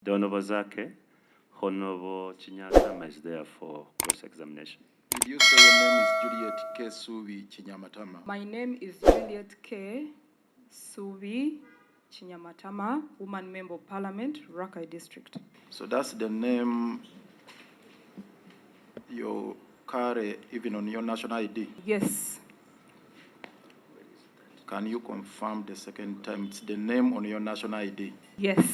The Honorable Zake, Honorable Kinyamatama is there for cross-examination. Did you say your name is Juliet K. Subi Kinyamatama? My name is Juliet K. Subi Kinyamatama, Woman Member of Parliament, Rakai District. So that's the name you carry even on your national ID? Yes. Can you confirm the second time it's the name on your national ID? Yes.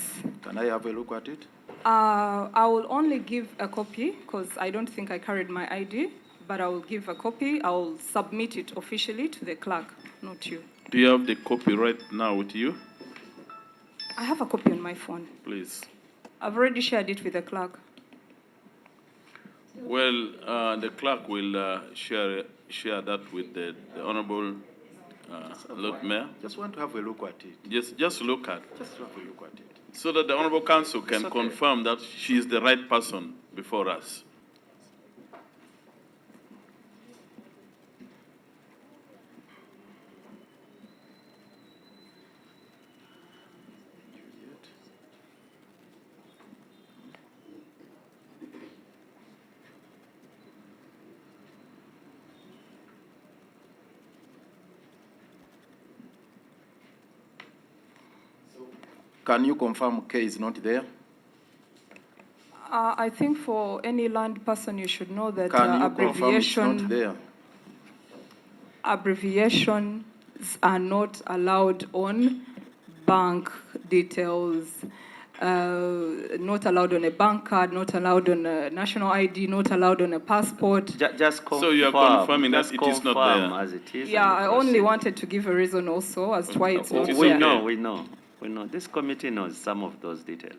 Can I have a look at it? I will only give a copy because I don't think I carried my ID, but I will give a copy. I will submit it officially to the clerk, not you. Do you have the copy right now with you? I have a copy on my phone. Please. I've already shared it with the clerk. Well, the clerk will share that with the Honorable Lord Mayor. Just want to have a look at it. Just look at, Just have a look at it. so that the Honorable Council can okay. confirm that she is the right person before us. Juliet. Can you confirm K is not there? I think for any land person, you should know that Can you confirm it's not there? Abbreviations are not allowed on bank details, not allowed on a bank card, not allowed on a national ID, not allowed on a passport. Just confirm. So you are confirming that just it is not confirm there? as it is. Yeah, I and only proceed. wanted to give a reason also as to why it's not It is We there. okay. We know. This committee knows some of those details.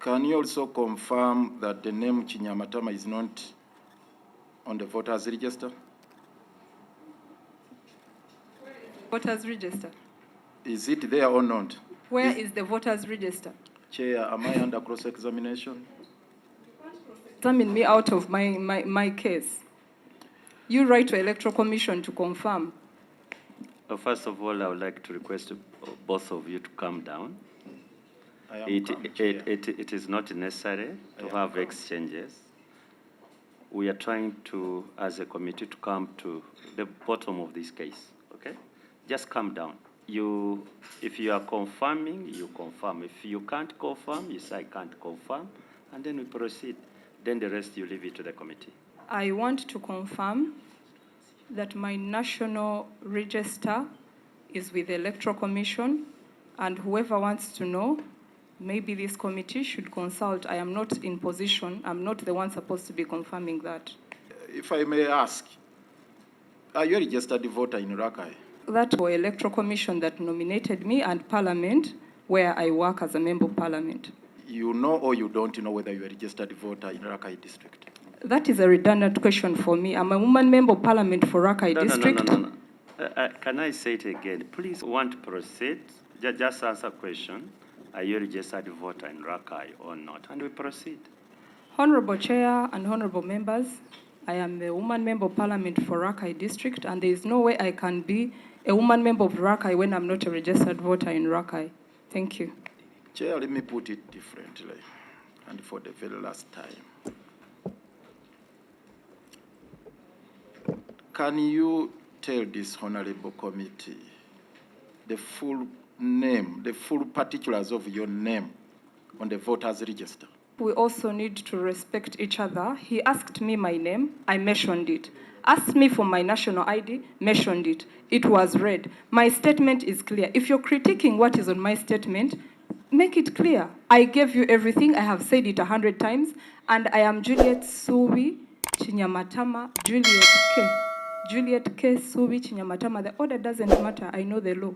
Can you also confirm that the name Kinyamatama is not on the voters register? Voters register. Is it there or not? Where is the voters register? Chair, am I under cross-examination? Examine me out of my case. You write to Electoral Commission to confirm. First of all, I would like to request both of you to calm down. I am calm, Chair. It is not necessary to have exchanges. We are trying to, as a committee, to come to the bottom of this case, okay? Just calm down. If you are confirming, you confirm. If you can't confirm, you say I can't confirm, and then we proceed. Then the rest you leave it to the committee. I want to confirm that my national register is with the Electoral Commission, and whoever wants to know, maybe this committee should consult. I am not in position. I'm not the one supposed to be confirming that. If I may ask, are you a registered voter in Rakai? That was Electoral Commission that nominated me, and Parliament, where I work as a Member of Parliament. You know or you don't know whether you're a registered voter in Rakai district? That is a redundant question for me. I'm a woman Member of Parliament for Rakai District. No. Can I say it again? Please, want to proceed? Just answer question. Are you a registered voter in Rakai or not? And we proceed. Honorable Chair and honorable members, I am the woman Member of Parliament for Rakai District, and there is no way I can be a woman Member of Rakai when I'm not a registered voter in Rakai. Thank you. Chair, let me put it differently, and for the very last time. Can you tell this honorable committee the full name, the full particulars of your name on the voters register? We also need to respect each other. He asked me my name, I mentioned it. Asked me for my national ID, mentioned it. It was read. My statement is clear. If you're critiquing what is on my statement, make it clear. I gave you everything. I have said it 100 times. And I am Juliet Subi Kinyamatama, Juliet K. Subi Kinyamatama. The order doesn't matter. I know the law.